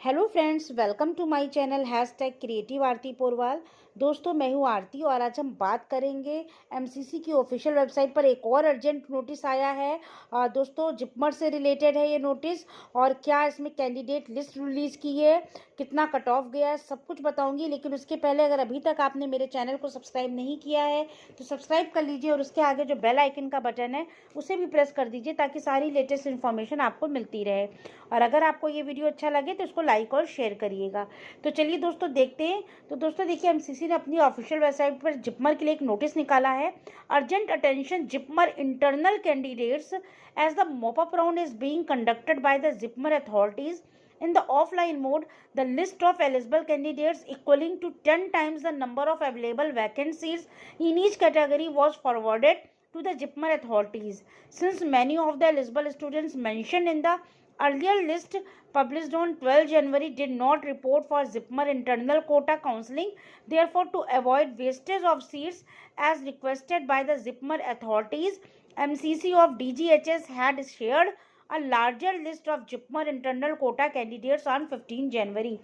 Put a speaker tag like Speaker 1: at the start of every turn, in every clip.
Speaker 1: Hello friends, welcome to my channel hashtag creative Aarti Porwal. दोस्तों, मैं हूं आरती और आज हम बात करेंगे एमसीसी की ऑफिशियल वेबसाइट पर एक और अर्जेंट नोटिस आया है। दोस्तों, जिपमर से रिलेटेड है ये नोटिस और क्या इसमें कैंडिडेट लिस्ट रिलीज़ की है, कितना कट ऑफ गया है, सब कुछ बताऊंगी। लेकिन उसके पहले अगर अभी तक आपने मेरे चैनल को सब्सक्राइब नहीं किया है तो सब्सक्राइब कर लीजिए और उसके आगे जो बेल आइकन का बटन है उसे भी प्रेस कर दीजिए ताकि सारी लेटेस्ट इन्फॉर्मेशन आपको मिलती रहे। और अगर आपको ये वीडियो अच्छा लगे तो इसको लाइक और शेयर करिएगा। तो चलिए दोस्तों देखते हैं। तो दोस्तों देखिए, एमसीसी ने अपनी ऑफिशियल वेबसाइट पर जिपमर के लिए एक नोटिस निकाला है। Urgent attention JIPMER internal candidates as the mop up round is being conducted by the JIPMER authorities in the offline mode. The list of eligible candidates equaling to 10 times the number of available vacancies in each category was forwarded to the JIPMER authorities. Since many of the eligible students mentioned in the earlier list published on 12 January did not report for JIPMER internal quota counseling, therefore to avoid wastage of seats as requested by the JIPMER authorities, MCC of DGHS had shared a larger list of JIPMER internal quota candidates on 15 January.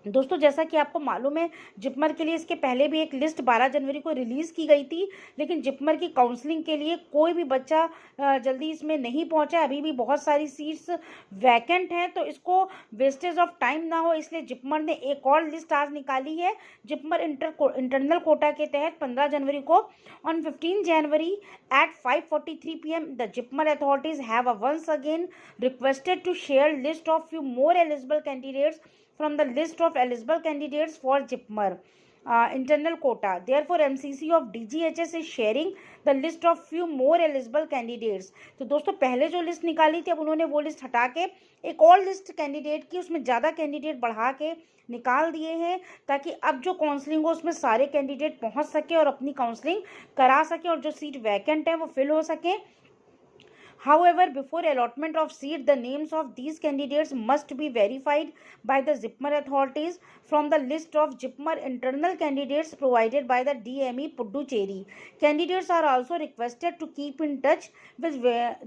Speaker 1: दोस्तों, जैसा कि आपको मालूम है, जिपमर के लिए इसके पहले भी एक लिस्ट 12 जनवरी को रिलीज़ की गई थी, लेकिन जिपमर की काउंसलिंग के लिए कोई भी बच्चा जल्दी इसमें नहीं पहुंचा। अभी भी बहुत सारी सीट्स वैकेंट हैं, तो इसको वेस्टेज ऑफ टाइम ना हो इसलिए जिपमर ने एक और लिस्ट आज निकाली है। जिपमर इंटरनल कोटा के तहत 15 जनवरी को on 15 January at 5:43 PM the JIPMER authorities have once again requested to share list of few more eligible candidates from the list of eligible candidates for JIPMER internal quota. Therefore, MCC of DGHS is sharing the list of few more eligible candidates. तो दोस्तों, पहले जो list निकाली थी अब उन्होंने वो list हटा के एक और लिस्ट कैंडिडेट की, उसमें ज़्यादा कैंडिडेट बढ़ा के निकाल दिए हैं ताकि अब जो काउंसलिंग हो उसमें सारे कैंडिडेट पहुंच सके और अपनी काउंसलिंग करा सके और जो सीट वैकेंट है वो फिल हो सके। However, before allotment of seat, the names of these candidates must be verified by the JIPMER authorities from the list of JIPMER internal candidates provided by the DME Puducherry. Candidates are also requested to keep in touch with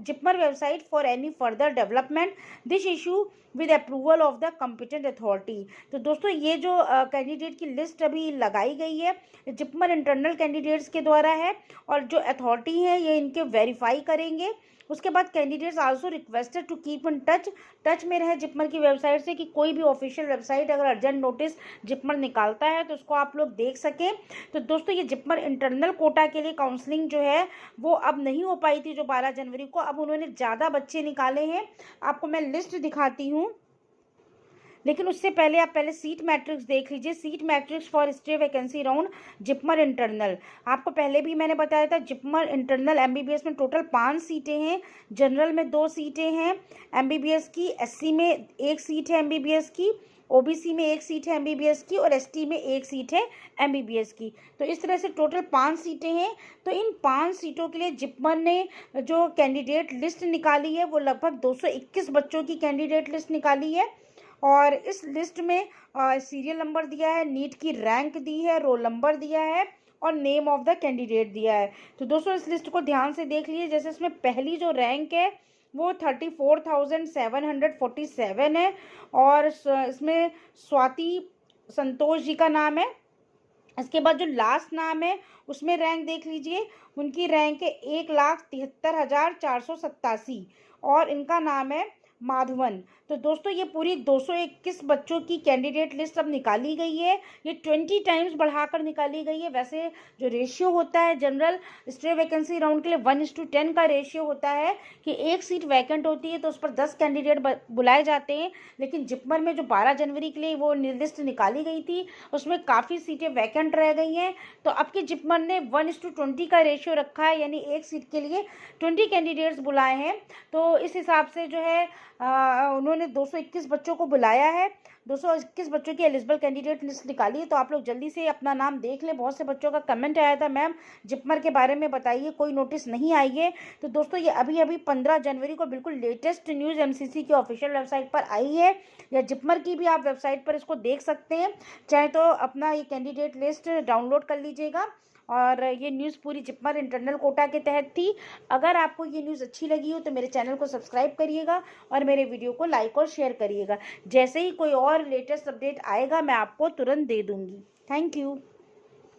Speaker 1: JIPMER website for any further development. This issue with approval of the competent authority. तो दोस्तों, ये जो candidate की list अभी लगाई गई है JIPMER internal candidates के द्वारा है और जो अथॉरिटी है ये इनके वेरीफाई करेंगे। उसके बाद candidates also requested to keep in touch में रहे जिपमर की वेबसाइट से कि कोई भी ऑफिशियल वेबसाइट अगर अर्जेंट नोटिस जिपमर निकालता है तो उसको आप लोग देख सकें। तो दोस्तों, ये जिपमर इंटरनल कोटा के लिए काउंसलिंग जो है वो अब नहीं हो पाई थी जो 12 जनवरी को, अब उन्होंने ज़्यादा बच्चे निकाले हैं। आपको मैं लिस्ट दिखाती हूँ, लेकिन उससे पहले आप पहले सीट मैट्रिक्स देख लीजिए। Seat matrix for stay vacancy round JIPMER internal, आपको पहले भी मैंने बताया था जिपमर इंटरनल एमबीबीएस में टोटल 5 सीटें हैं, जनरल में 2 सीटें हैं एमबीबीएस की, एससी में 1 सीट है एमबीबीएस की, ओबीसी में 1 सीट है एमबीबीएस की और एसटी में 1 सीट है एमबीबीएस की। तो इस तरह से टोटल 5 सीटें हैं। तो इन 5 सीटों के लिए जिपमर ने जो कैंडिडेट लिस्ट निकाली है वो लगभग 221 बच्चों की कैंडिडेट लिस्ट निकाली है और इस लिस्ट में सीरियल नंबर दिया है, नीट की रैंक दी है, रोल नंबर दिया है और नेम ऑफ द कैंडिडेट दिया है। तो दोस्तों, इस लिस्ट को ध्यान से देख लीजिए। जैसे इसमें पहली जो रैंक है वो 34,747 है और इसमें स्वाति संतोष जी का नाम है। इसके बाद जो लास्ट नाम है उसमें रैंक देख लीजिए, उनकी रैंक है 1,73,487 और इनका नाम है माधवन। तो दोस्तों, ये पूरी 221 बच्चों की कैंडिडेट लिस्ट अब निकाली गई है। ये 20 टाइम्स बढ़ाकर निकाली गई है। वैसे जो रेशियो होता है जनरल स्टे वैकेंसी राउंड के लिए 1:10 का रेशियो होता है कि एक सीट वैकेंट होती है तो उस पर 10 कैंडिडेट बुलाए जाते हैं। लेकिन जिपमर में जो 12 जनवरी के लिए वो लिस्ट निकाली गई थी उसमें काफ़ी सीटें वैकेंट रह गई हैं। तो अब की जिपमर ने 1:20 का रेशियो रखा है, यानी एक सीट के लिए 20 कैंडिडेट्स बुलाए हैं। तो इस हिसाब से जो है उन्होंने 221 बच्चों को बुलाया है। 221 बच्चों की एलिजिबल कैंडिडेट लिस्ट निकाली है। तो आप लोग जल्दी से अपना नाम देख लें। बहुत से बच्चों का कमेंट आया था, मैम जिपमर के बारे में बताइए, कोई नोटिस नहीं आई है। तो दोस्तों, ये अभी 15 जनवरी को बिल्कुल लेटेस्ट न्यूज़ एमसीसी की ऑफिशियल वेबसाइट पर आई है, या जिपमर की भी आप वेबसाइट पर इसको देख सकते हैं। चाहे तो अपना ये कैंडिडेट लिस्ट डाउनलोड कर लीजिएगा और ये न्यूज़ पूरी जिपमर इंटरनल कोटा के तहत थी। अगर आपको ये न्यूज़ अच्छी लगी हो तो मेरे चैनल को सब्सक्राइब करिएगा और मेरे वीडियो को लाइक और शेयर करिएगा। जैसे ही कोई और लेटेस्ट अपडेट आएगा मैं आपको तुरंत दे दूँगी। Thank you.